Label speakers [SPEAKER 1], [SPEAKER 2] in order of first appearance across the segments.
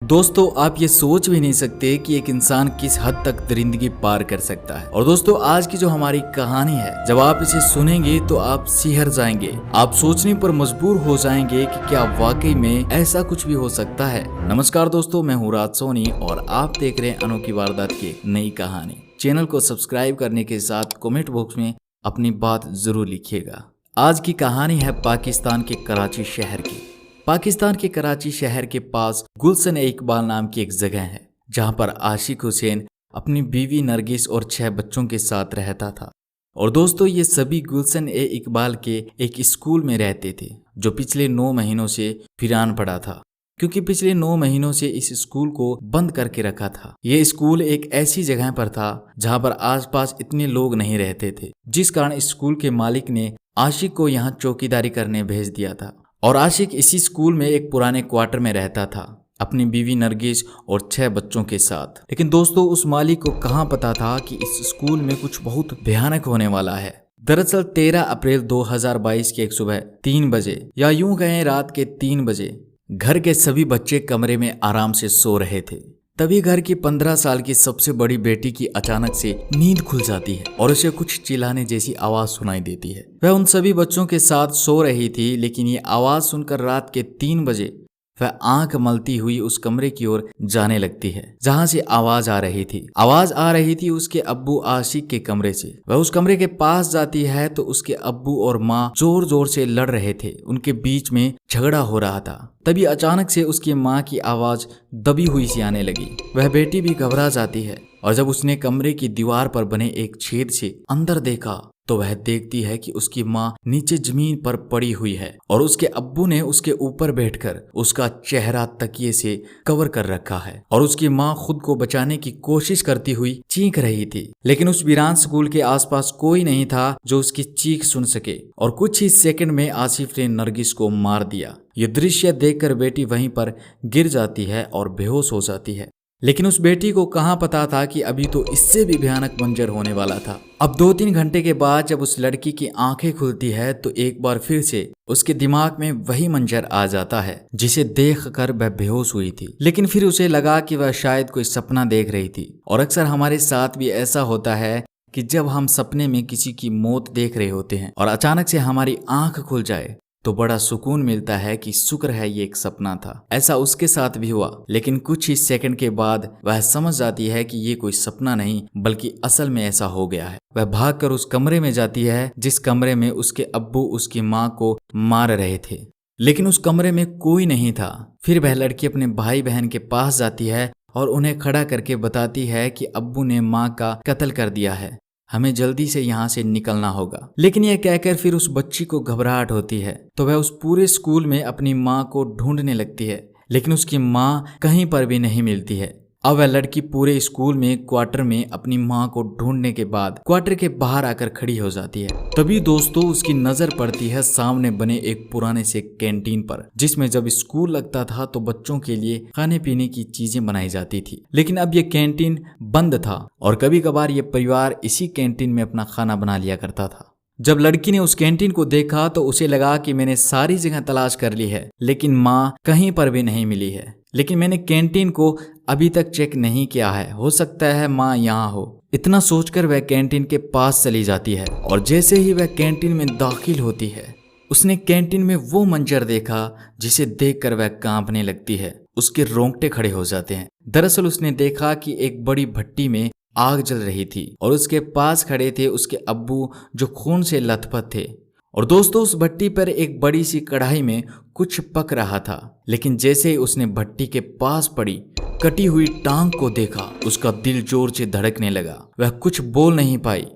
[SPEAKER 1] दोस्तों आप ये सोच भी नहीं सकते कि एक इंसान किस हद तक दरिंदगी पार कर सकता है। और दोस्तों आज की जो हमारी कहानी है, जब आप इसे सुनेंगे तो आप सिहर जाएंगे। आप सोचने पर मजबूर हो जाएंगे कि क्या वाकई में ऐसा कुछ भी हो सकता है। नमस्कार दोस्तों, मैं हूँ राज सोनी और आप देख रहे हैं अनोखी वारदात की नई कहानी। चैनल को सब्सक्राइब करने के साथ कमेंट बॉक्स में अपनी बात जरूर लिखिएगा। आज की कहानी है पाकिस्तान के कराची शहर की। पाकिस्तान के कराची शहर के पास गुलशन ए इकबाल नाम की एक जगह है, जहां पर आशिक हुसैन अपनी बीवी नरगिस और 6 बच्चों के साथ रहता था। और दोस्तों ये सभी गुलशन ए इकबाल के एक स्कूल में रहते थे, जो पिछले 9 महीनों से वीरान पड़ा था, क्योंकि पिछले 9 महीनों से इस स्कूल को बंद करके रखा था। ये स्कूल एक ऐसी जगह पर था जहां पर आसपास इतने लोग नहीं रहते थे, जिस कारण स्कूल के मालिक ने आशिक को यहाँ चौकीदारी करने भेज दिया था। और आशिक इसी स्कूल में एक पुराने क्वार्टर में रहता था, अपनी बीवी नरगिस और 6 बच्चों के साथ। लेकिन दोस्तों उस मालिक को कहाँ पता था कि इस स्कूल में कुछ बहुत भयानक होने वाला है। दरअसल 13 अप्रैल 2022 की एक सुबह 3 बजे, या यूं कहें रात के 3 बजे, घर के सभी बच्चे कमरे में आराम से सो रहे थे। तभी घर की 15 साल की सबसे बड़ी बेटी की अचानक से नींद खुल जाती है और उसे कुछ चिल्लाने जैसी आवाज सुनाई देती है। वह उन सभी बच्चों के साथ सो रही थी, लेकिन ये आवाज सुनकर रात के 3 बजे वह आंख मलती हुई उस कमरे की ओर जाने लगती है जहां से आवाज आ रही थी। आवाज आ रही थी उसके अब्बू आशिक के कमरे से। वह उस कमरे के पास जाती है तो उसके अब्बू और माँ जोर जोर से लड़ रहे थे, उनके बीच में झगड़ा हो रहा था। तभी अचानक से उसकी माँ की आवाज दबी हुई सी आने लगी। वह बेटी भी घबरा जाती है और जब उसने कमरे की दीवार पर बने एक छेद से अंदर देखा तो वह देखती है कि उसकी माँ नीचे जमीन पर पड़ी हुई है और उसके अब्बू ने उसके ऊपर बैठकर उसका चेहरा तकिए से कवर कर रखा है। और उसकी माँ खुद को बचाने की कोशिश करती हुई चीख रही थी, लेकिन उस वीरान स्कूल के आसपास कोई नहीं था जो उसकी चीख सुन सके। और कुछ ही सेकंड में आसिफ ने नरगिस को मार दिया। ये दृश्य देखकर बेटी वहीं पर गिर जाती है और बेहोश हो जाती है। लेकिन उस बेटी को कहाँ पता था कि अभी तो इससे भी भयानक मंजर होने वाला था। अब 2-3 घंटे के बाद जब उस लड़की की आंखें खुलती है तो एक बार फिर से उसके दिमाग में वही मंजर आ जाता है जिसे देखकर वह बेहोश हुई थी। लेकिन फिर उसे लगा कि वह शायद कोई सपना देख रही थी। और अक्सर हमारे साथ भी ऐसा होता है कि जब हम सपने में किसी की मौत देख रहे होते हैं और अचानक से हमारी आंख खुल जाए तो बड़ा सुकून मिलता है कि शुक्र है ये एक सपना था। ऐसा उसके साथ भी हुआ, लेकिन कुछ ही सेकंड के बाद वह समझ जाती है कि ये कोई सपना नहीं बल्कि असल में ऐसा हो गया है। वह भागकर उस कमरे में जाती है जिस कमरे में उसके अब्बू उसकी माँ को मार रहे थे, लेकिन उस कमरे में कोई नहीं था। फिर वह लड़की अपने भाई बहन के पास जाती है और उन्हें खड़ा करके बताती है कि अब्बू ने माँ का कत्ल कर दिया है, हमें जल्दी से यहाँ से निकलना होगा। लेकिन यह कहकर फिर उस बच्ची को घबराहट होती है तो वह उस पूरे स्कूल में अपनी माँ को ढूंढने लगती है, लेकिन उसकी माँ कहीं पर भी नहीं मिलती है। अब वह लड़की पूरे स्कूल में क्वार्टर में अपनी माँ को ढूंढने के बाद क्वार्टर के बाहर आकर खड़ी हो जाती है। तभी दोस्तों उसकी नजर पड़ती है सामने बने एक पुराने से कैंटीन पर, जिसमें जब स्कूल लगता था तो बच्चों के लिए खाने पीने की चीजें बनाई जाती थी। लेकिन अब ये कैंटीन बंद था और कभी कभार ये परिवार इसी कैंटीन में अपना खाना बना लिया करता था। जब लड़की ने उस कैंटीन को देखा तो उसे लगा कि मैंने सारी जगह तलाश कर ली है, लेकिन माँ कहीं पर भी नहीं मिली है। लेकिन मैंने कैंटीन को अभी तक चेक नहीं किया है, हो सकता है माँ यहाँ हो। इतना सोचकर वह कैंटीन के पास चली जाती है और जैसे ही वह कैंटीन में दाखिल होती है उसने कैंटीन में वो मंजर देखा जिसे देखकर वह कांपने लगती है। उसके रोंगटे खड़े हो जाते हैं। दरअसल उसने देखा कि एक बड़ी भट्टी में आग जल रही थी और उसके पास खड़े थे उसके अब्बू जो खून से लथपथ थे। और दोस्तों उस भट्टी पर एक बड़ी सी कढ़ाई में कुछ पक रहा था, लेकिन जैसे ही उसने भट्टी के पास पड़ी कटी हुई टांग को देखा उसका दिल जोर से धड़कने लगा। वह कुछ बोल नहीं पाई।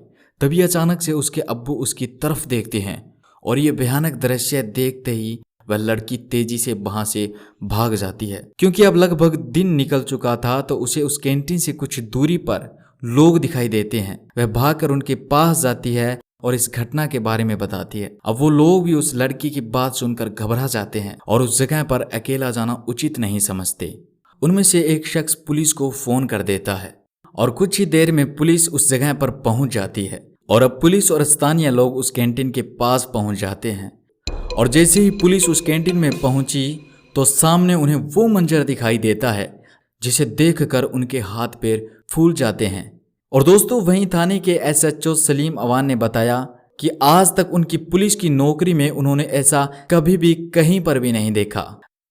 [SPEAKER 1] तभी अचानक से उसके अब्बू उसकी तरफ देखते हैं और ये भयानक दृश्य देखते ही वह लड़की तेजी से वहां से भाग जाती है। क्योंकि अब लगभग दिन निकल चुका था तो उसे उस कैंटीन से कुछ दूरी पर लोग दिखाई देते हैं। वह भागकर उनके पास जाती है और इस घटना के बारे में बताती है। अब वो लोग भी उस लड़की की बात सुनकर घबरा जाते हैं और उस जगह पर अकेला जाना उचित नहीं समझते। उनमें से एक शख्स पुलिस को फोन कर देता है और कुछ ही देर में पुलिस उस जगह पर पहुंच जाती है। और अब पुलिस और स्थानीय लोग उस कैंटीन के पास पहुंच जाते हैं और जैसे ही पुलिस उस कैंटीन में पहुंची तो सामने उन्हें वो मंजर दिखाई देता है जिसे देखकर उनके हाथ पैर फूल जाते हैं। और दोस्तों वहीं थाने के SHO सलीम अवान ने बताया कि आज तक उनकी पुलिस की नौकरी में उन्होंने ऐसा कभी भी कहीं पर भी नहीं देखा।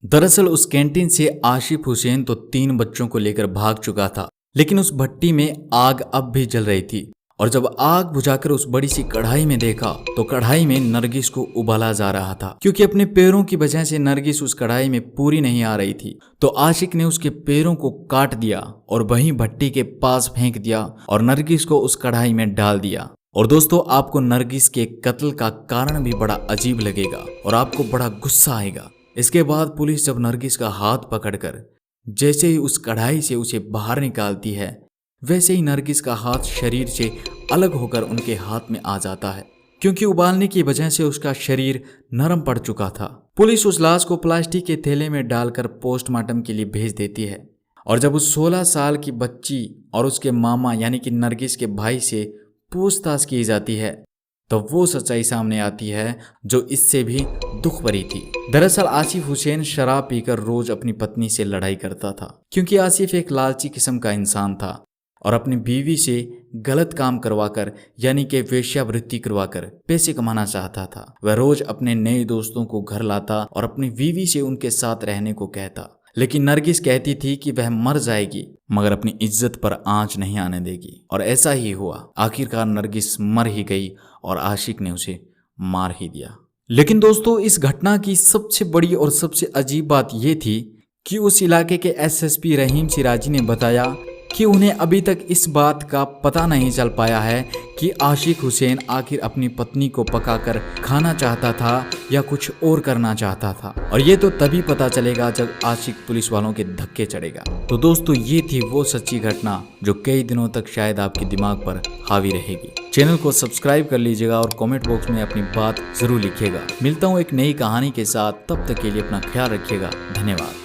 [SPEAKER 1] दरअसल उस कैंटीन से आशिफ हुसैन तो 3 बच्चों को लेकर भाग चुका था, लेकिन उस भट्टी में आग अब भी जल रही थी। और जब आग बुझाकर उस बड़ी सी कढ़ाई में देखा तो कढ़ाई में नरगिस को उबाला जा रहा था। क्योंकि अपने पैरों की वजह से नरगिस उस कढ़ाई में पूरी नहीं आ रही थी, तो आशिक ने उसके पैरों को काट दिया और वहीं भट्टी के पास फेंक दिया और नरगिस को उस कढ़ाई में डाल दिया। और दोस्तों आपको नरगिस के कत्ल का कारण भी बड़ा अजीब लगेगा और आपको बड़ा गुस्सा आएगा। इसके बाद पुलिस जब नरगिस का हाथ पकड़कर जैसे ही उस कढ़ाई से उसे बाहर निकालती है, वैसे ही नरगिस का हाथ शरीर से अलग होकर उनके हाथ में आ जाता है, क्योंकि उबालने की वजह से उसका शरीर नरम पड़ चुका था। पुलिस उस लाश को प्लास्टिक के थैले में डालकर पोस्टमार्टम के लिए भेज देती है। और जब उस 16 साल की बच्ची और उसके मामा यानी कि नरगिस के भाई से पूछताछ की जाती है, तो वो सच्चाई सामने आती है जो इससे भी दुख भरी थी। दरअसल आसिफ हुसैन शराब पीकर रोज अपनी पत्नी से लड़ाई करता था, क्योंकि आसिफ एक लालची किस्म का इंसान था और अपनी बीवी से गलत काम करवाकर यानी कि वेश्यावृत्ति करवाकर पैसे कमाना चाहता था। वह रोज अपने नए दोस्तों को घर लाता और अपनी बीवी से उनके साथ रहने को कहता, लेकिन नरगिस कहती थी कि वह मर जाएगी मगर अपनी इज्जत पर आंच नहीं आने देगी। और ऐसा ही हुआ। आखिरकार नरगिस मर ही गई और आशिक ने उसे मार ही दिया। लेकिन दोस्तों इस घटना की सबसे बड़ी और सबसे अजीब बात यह थी कि उस इलाके के SSP रहीम सिराजी ने बताया कि उन्हें अभी तक इस बात का पता नहीं चल पाया है कि आशिक हुसैन आखिर अपनी पत्नी को पकाकर खाना चाहता था या कुछ और करना चाहता था। और ये तो तभी पता चलेगा जब आशिक पुलिस वालों के धक्के चढ़ेगा। तो दोस्तों ये थी वो सच्ची घटना जो कई दिनों तक शायद आपके दिमाग पर हावी रहेगी। चैनल को सब्सक्राइब कर लीजिएगा और कमेंट बॉक्स में अपनी बात जरूर लिखिएगा। मिलता हूँ एक नई कहानी के साथ, तब तक के लिए अपना ख्याल रखिएगा। धन्यवाद।